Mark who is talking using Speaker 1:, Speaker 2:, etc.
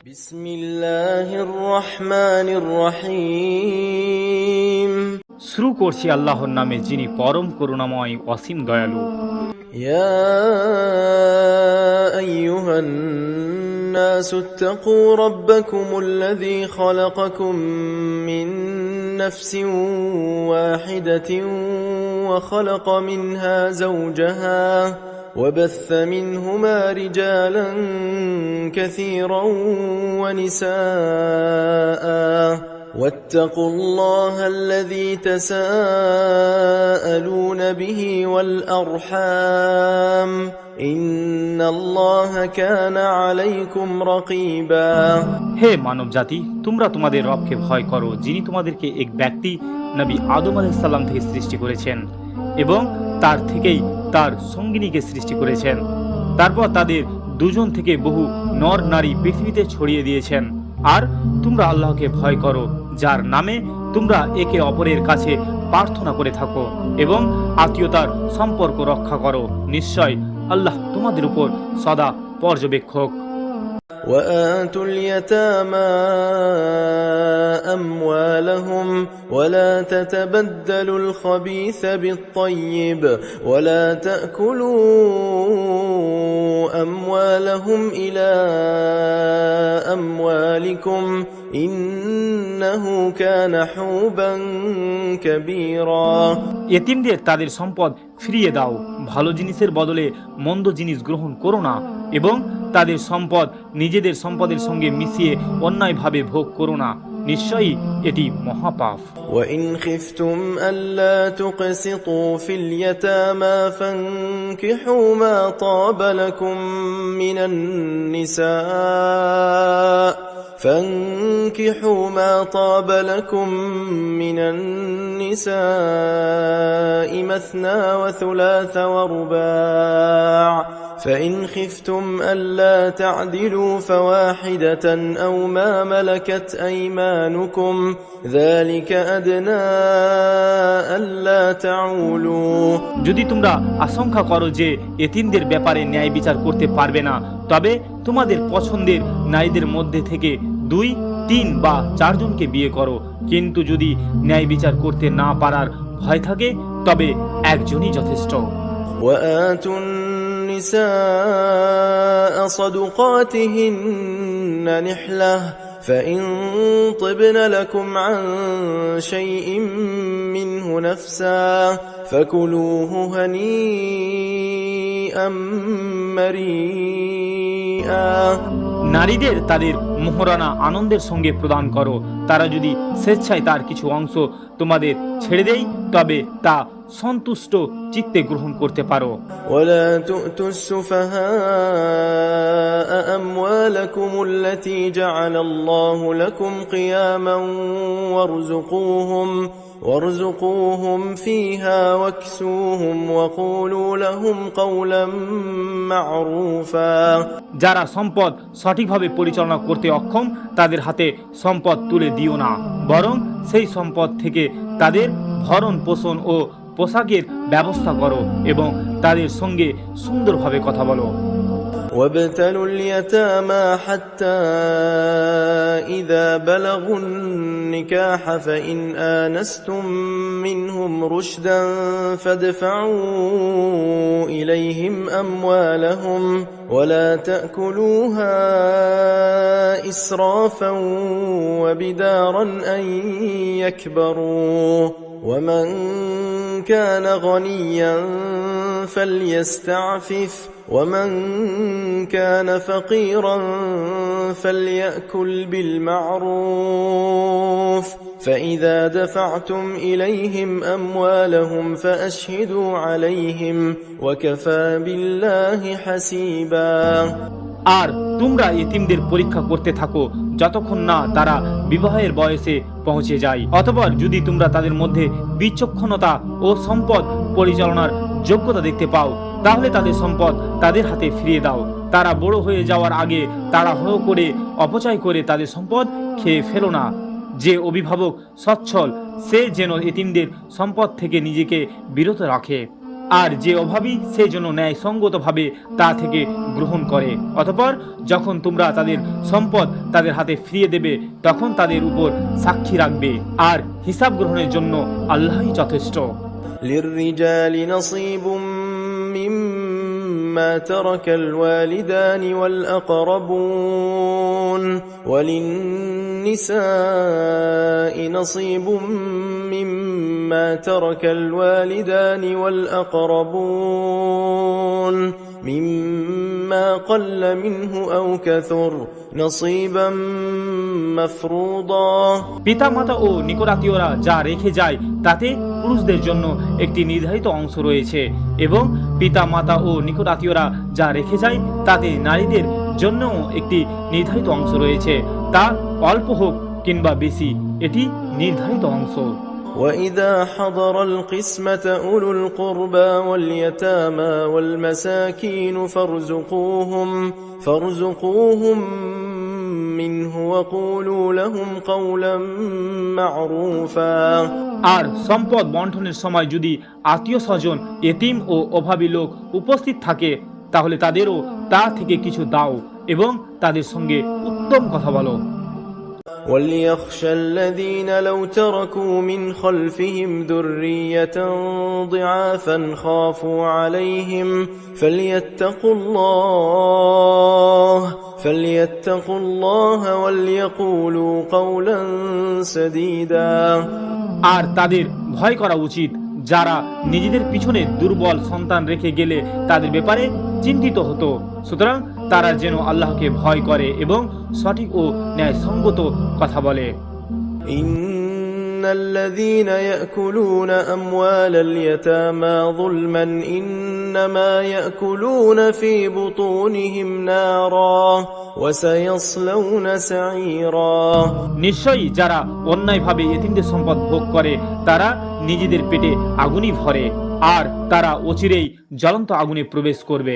Speaker 1: বিসমিল্লাহির রহমানির রহিম।
Speaker 2: শুরু করছি আল্লাহর নামে, যিনি পরম করুণাময় অসীম দয়ালু।
Speaker 1: ইয়া আইয়ুহান নাসু ইত্তাকু রাব্বাকুমুল্লাযী খালাকাকুম মিন নাফসিন ওয়াহিদাতিন ওয়া খালাকা মিনহা যাওজাহা وبث منهما رجالا كثيرا ونساء واتقوا الله الذي تساءلون به والأرحام إن الله كان عليكم رقيبا।
Speaker 2: হে মানব জাতি, তোমরা তোমাদের রবকে ভয় করো, যিনি তোমাদেরকে এক ব্যক্তি নবী আদম আলাইহিস সালাম থেকে সৃষ্টি করেছেন এবং তার থেকেই তার সঙ্গিনীকে সৃষ্টি করেছেন। তারপর তাদের দুজন থেকে বহু নর নারী পৃথিবীতে ছড়িয়ে দিয়েছেন। আর তোমরা আল্লাহকে ভয় করো, যার নামে তোমরা একে অপরের কাছে প্রার্থনা করে থাকো এবং আত্মীয়তার সম্পর্ক রক্ষা করো। নিশ্চয় আল্লাহ তোমাদের উপর সদা পর্যবেক্ষক।
Speaker 1: وآتوا اليتامى أموالهم ولا تتبدلوا الخبيث بالطيب ولا تأكلوا أموالهم إلى أموالكم إنه كان حوبا كبيرا।
Speaker 2: এতিমদের তাদের সম্পদ ফিরিয়ে দাও, ভালো জিনিসের বদলে মন্দ জিনিস গ্রহণ করো না এবং তাদের সম্পদ নিজেদের সম্পদের সঙ্গে মিশিয়ে অন্যায়ভাবে ভোগ করো না। নিশ্চয়ই এটি মহাপাপ।
Speaker 1: وإن خفتم ألا تقسطوا في اليتامى فانكحوا ما طاب لكم من النساء مثنى وثلاث ورباع فإن خفتم ألا تعدلوا فواحدة أو ما ملكت أيمانكم ذلك أدنى ألا تعولوا।
Speaker 2: যদি তোমরা আশঙ্কা করো যে এতিমদের ব্যাপারে ন্যায় বিচার করতে পারবে না, তবে তোমাদের পছন্দের নারীদের মধ্যে থেকে 2, 3 বা 4 জনকে বিয়ে করো। কিন্তু যদি ন্যায় বিচার করতে না পারার ভয় থাকে তবে একজনই যথেষ্ট।
Speaker 1: وآتوا النساء صدقاتهن نحلة فإن طبن لكم عن شيء منه نفسا فكلوه هنيئا مريئا।
Speaker 2: নারীদের তাদের মোহরানা আনন্দের সঙ্গে প্রদান করো। তারা যদি স্বেচ্ছায় তার কিছু অংশ তোমাদের ছেড়ে দেয় তবে তা সন্তুষ্ট চিত্তে গ্রহণ করতে পারো।
Speaker 1: ولا تؤتوا السفهاء أموالكم التي جعل الله لكم قياما وارزقوهم فيها واكسوهم وقولوا لهم قولا معروفا।
Speaker 2: যারা সম্পদ সঠিকভাবে পরিচালনা করতে অক্ষম তাদের হাতে সম্পদ তুলে দিও না, বরং সেই সম্পদ থেকে তাদের ভরণ পোষণ ও পোশাকের ব্যবস্থা করো এবং তাদের সঙ্গে সুন্দরভাবে কথা বলো।
Speaker 1: وابتلوا اليتامى حتى إذا بلغوا النكاح فإن آنستم منهم رشدا فادفعوا إليهم أموالهم ولا تأكلوها إسرافا وبدارا أن يكبروا ومن كان غنيا فليستعفف ومن كان فقيرا فليأكل بالمعروف فإذا دفعتم إليهم أموالهم فأشهدوا عليهم وكفى بالله حسيبا।
Speaker 2: আর তোমরা এতিমদের পরীক্ষা করতে থাকো যতক্ষণ না তারা বিবাহের বয়সে পৌঁছে যায়। অতঃপর যদি তোমরা তাদের মধ্যে বিচক্ষণতা ও সম্পদ পরিচালনার যোগ্যতা দেখতে পাও তাহলে তাদের সম্পদ তাদের হাতে ফিরিয়ে দাও। তারা বড় হয়ে যাওয়ার আগে তাড়াহুড়ো করে অপচয় করে তাদের সম্পদ খেয়ে ফেলো না। যে অভিভাবক সচ্ছল সে যেন এতিমদের সম্পদ থেকে নিজেকে বিরত রাখে। আর যে অভাবী সে যেন ন্যায়সঙ্গতভাবে তা থেকে গ্রহণ করে। অতঃপর যখন তোমরা তাদের সম্পদ তাদের হাতে ফিরিয়ে দেবে তখন তাদের উপর সাক্ষী রাখবে, আর হিসাব গ্রহণের জন্য আল্লাহই যথেষ্ট।
Speaker 1: للرجال نصيب مما ترك الوالدان والأقربون وللنساء نصيب مما ترك الوالدان والأقربون مما قل منه أو كثر نصيبا مفروضا।
Speaker 2: পিতা মাতা ও নিকটাত্মীয়রা যা রেখে যায় তাতে পুরুষদের জন্য একটি নির্ধারিত অংশ রয়েছে, এবং পিতা মাতা ও নিকটাত্মীয়রা যা রেখে যায় তাতে নারীদের জন্যও একটি নির্ধারিত অংশ রয়েছে, তা অল্প হোক কিংবা বেশি, এটি নির্ধারিত অংশ।
Speaker 1: وإذا حضر القسمة أولو القربى واليتامى والمساكين فارزقوهم منه وقولوا لهم قولا معروفا।
Speaker 2: আর সম্পদ বন্টনের সময় যদি আত্মীয় স্বজন, এতিম ও অভাবী লোক উপস্থিত থাকে তাহলে তাদেরও তা থেকে কিছু দাও এবং তাদের সঙ্গে উত্তম কথা বলো।
Speaker 1: وليخشى الذين لو تركوا من خلفهم ذرية ضعافا خافوا عليهم فليتقوا الله وليقولوا قولا سديدا।
Speaker 2: আর তাদের ভয় করা উচিত যারা নিজেদের পিছনে দুর্বল সন্তান রেখে গেলে তাদের ব্যাপারে চিন্তিত হতো। সুতরাং তারা যেন আল্লাহকে ভয় করে এবং সঠিক ও ন্যায়সঙ্গত কথা বলে।
Speaker 1: الذين يأكلون أموال اليتامى ظلما إنما يأكلون في بطونهم نارا وسيصلون سعيرا।
Speaker 2: নিশ্চয়ই যারা অন্যায়ভাবে এতিমদের সম্পদ ভোগ করে তারা নিজেদের পেটে আগুনই ভরে, আর তারা অচিরেই জ্বলন্ত আগুনে প্রবেশ করবে।